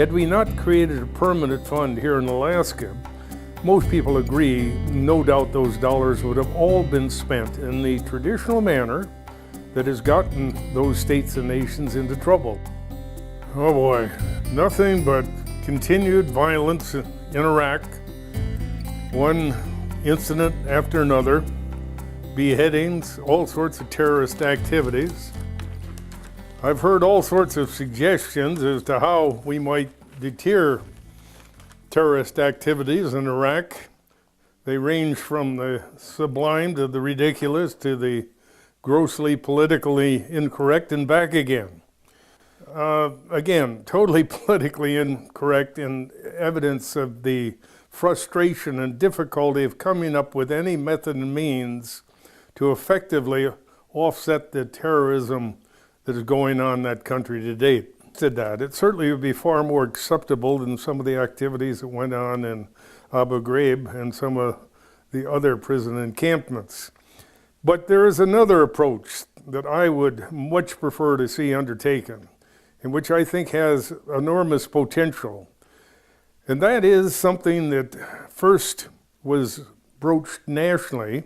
Had we not created a permanent fund here in Alaska, most people agree, no doubt those dollars would have all been spent in the traditional manner that has gotten those states and nations into trouble. Oh boy, nothing but continued violence in Iraq, one incident after another, beheadings, all sorts of terrorist activities. I've heard all sorts of suggestions as to how we might deter terrorist activities in Iraq. They range from the sublime to the ridiculous to the grossly politically incorrect and back again. Again, totally politically incorrect and evidence of the frustration and difficulty of coming up with any method and means to effectively offset the terrorism that is going on in that country to date. Said that, it certainly would be far more acceptable than some of the activities that went on in Abu Ghraib and some of the other prison encampments. But there is another approach that I would much prefer to see undertaken, and which I think has enormous potential. And that is something that first was broached nationally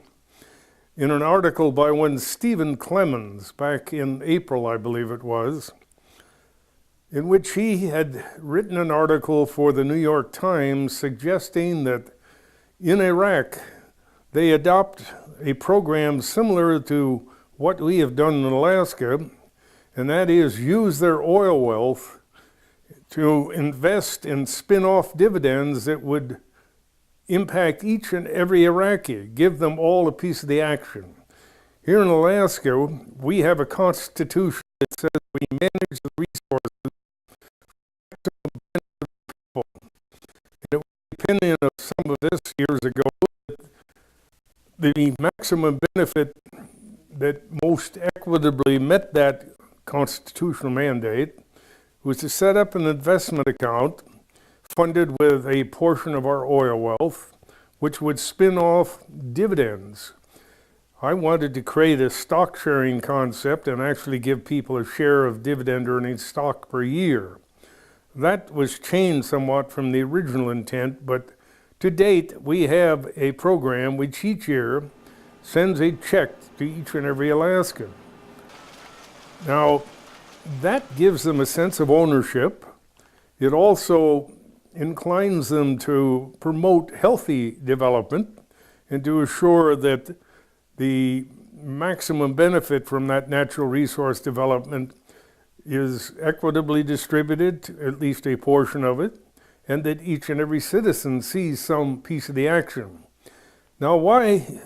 in an article by one Stephen Clemens back in April, I believe it was, in which he had written an article for the New York Times suggesting that in Iraq they adopt a program similar to what we have done in Alaska, and that is use their oil wealth to invest in spin-off dividends that would impact each and every Iraqi, give them all a piece of the action. Here in Alaska, we have a constitution that says we manage the resources for the benefit of the people. And it was the opinion of some of this years ago that the maximum benefit that most equitably met that constitutional mandate was to set up an investment account funded with a portion of our oil wealth, which would spin off dividends. I wanted to create a stock sharing concept and actually give people a share of dividend earning stock per year. That was changed somewhat from the original intent, but to date we have a program which each year sends a check to each and every Alaskan. Now, that gives them a sense of ownership. It also inclines them to promote healthy development and to assure that the maximum benefit from that natural resource development is equitably distributed, at least a portion of it, and that each and every citizen sees some piece of the action. Now, why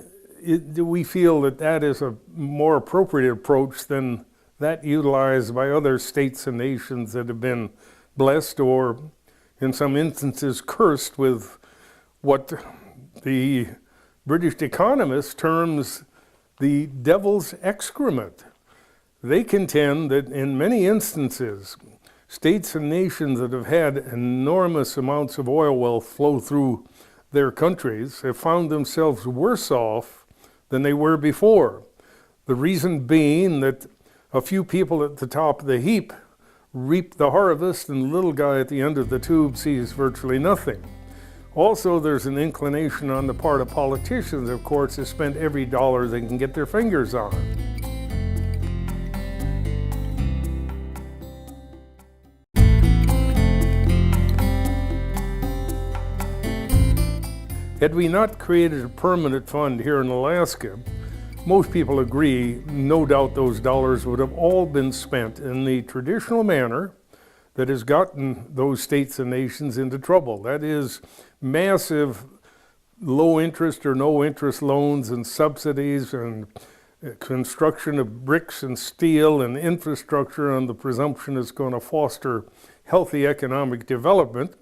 do we feel that that is a more appropriate approach than that utilized by other states and nations that have been blessed or in some instances cursed with what the British economist terms the devil's excrement? They contend that in many instances, states and nations that have had enormous amounts of oil wealth flow through their countries have found themselves worse off than they were before. The reason being that a few people at the top of the heap reap the harvest, and the little guy at the end of the tube sees virtually nothing. Also, there's an inclination on the part of politicians, of course, to spend every dollar they can get their fingers on. Had we not created a permanent fund here in Alaska, most people agree, no doubt those dollars would have all been spent in the traditional manner that has gotten those states and nations into trouble. That is massive low interest or no interest loans and subsidies and construction of bricks and steel and infrastructure on the presumption it's going to foster healthy economic development.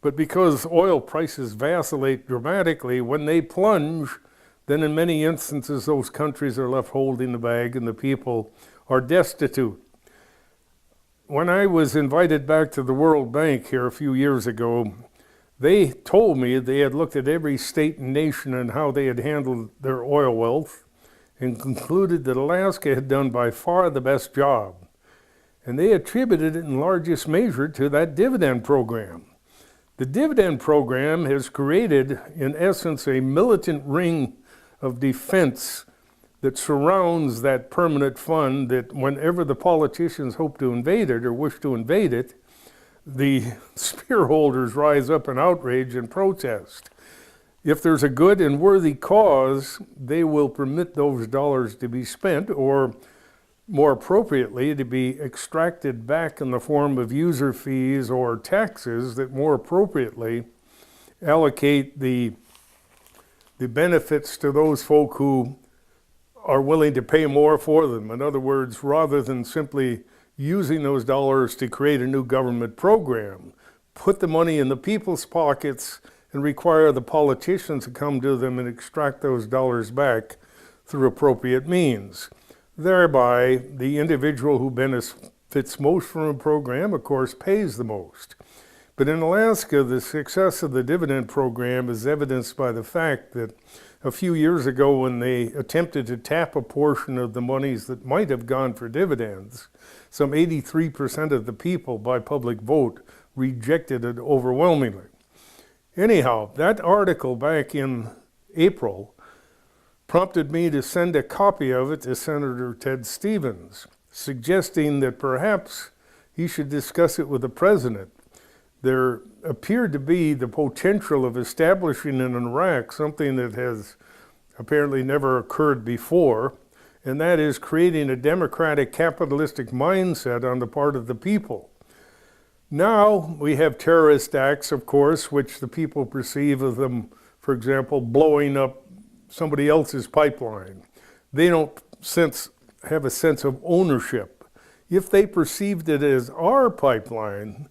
But because oil prices vacillate dramatically, when they plunge, then in many instances those countries are left holding the bag and the people are destitute. When I was invited back to the World Bank here a few years ago, they told me they had looked at every state and nation and how they had handled their oil wealth and concluded that Alaska had done by far the best job. And they attributed it in largest measure to that dividend program. The dividend program has created, in essence, a militant ring of defense that surrounds that permanent fund, that whenever the politicians hope to invade it or wish to invade it, the spear holders rise up in outrage and protest. If there's a good and worthy cause, they will permit those dollars to be spent, or more appropriately, to be extracted back in the form of user fees or taxes that more appropriately allocate the benefits to those folk who are willing to pay more for them. In other words, rather than simply using those dollars to create a new government program, put the money in the people's pockets and require the politicians to come to them and extract those dollars back through appropriate means. Thereby, the individual who benefits most from a program, of course, pays the most. But in Alaska, the success of the dividend program is evidenced by the fact that a few years ago, when they attempted to tap a portion of the monies that might have gone for dividends, some 83% of the people by public vote rejected it overwhelmingly. Anyhow, that article back in April prompted me to send a copy of it to Senator Ted Stevens, suggesting that perhaps he should discuss it with the president. There appeared to be the potential of establishing in Iraq something that has apparently never occurred before, and that is creating a democratic capitalistic mindset on the part of the people. Now we have terrorist acts, of course, which the people perceive of them, for example, blowing up somebody else's pipeline. They don't have a sense of ownership. If they perceived it as our pipeline,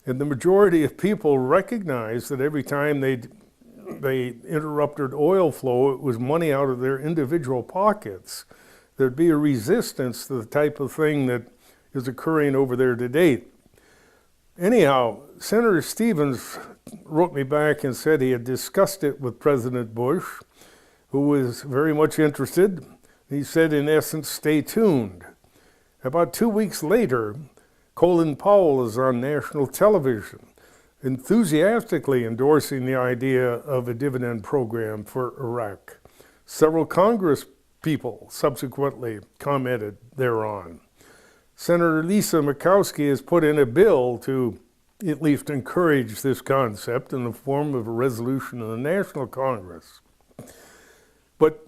and the majority of people recognize that every time they interrupted oil flow, it was money out of their individual pockets, there'd be a resistance to the type of thing that is occurring over there to date. Anyhow, Senator Stevens wrote me back and said he had discussed it with President Bush, who was very much interested. He said, in essence, stay tuned. About 2 weeks later, Colin Powell is on national television, enthusiastically endorsing the idea of a dividend program for Iraq. Several Congress people subsequently commented thereon. Senator Lisa Murkowski has put in a bill to at least encourage this concept in the form of a resolution in the National Congress. But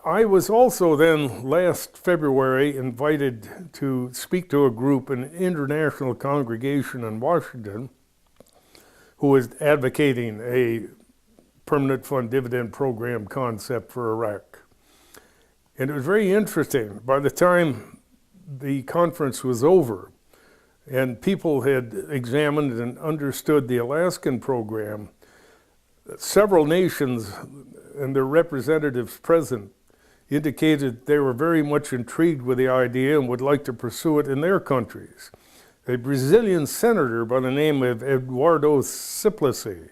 I was also then, last February, invited to speak to a group, an international congregation in Washington, who is advocating a permanent fund dividend program concept for Iraq. And it was very interesting. By the time the conference was over and people had examined and understood the Alaskan program, several nations and their representatives present indicated they were very much intrigued with the idea and would like to pursue it in their countries. A Brazilian senator by the name of Eduardo Simplici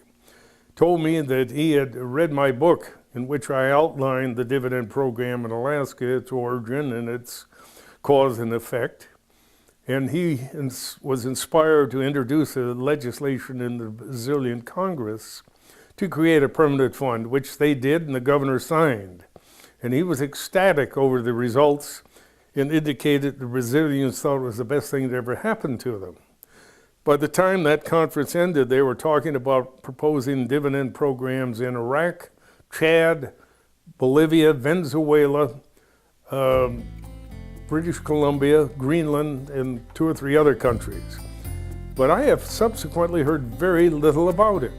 told me that he had read my book in which I outlined the dividend program in Alaska, its origin and its cause and effect. And he was inspired to introduce a legislation in the Brazilian Congress to create a permanent fund, which they did and the governor signed. And he was ecstatic over the results and indicated the Brazilians thought it was the best thing that ever happened to them. By the time that conference ended, they were talking about proposing dividend programs in Iraq, Chad, Bolivia, Venezuela, British Columbia, Greenland, and 2 or 3 other countries. But I have subsequently heard very little about it.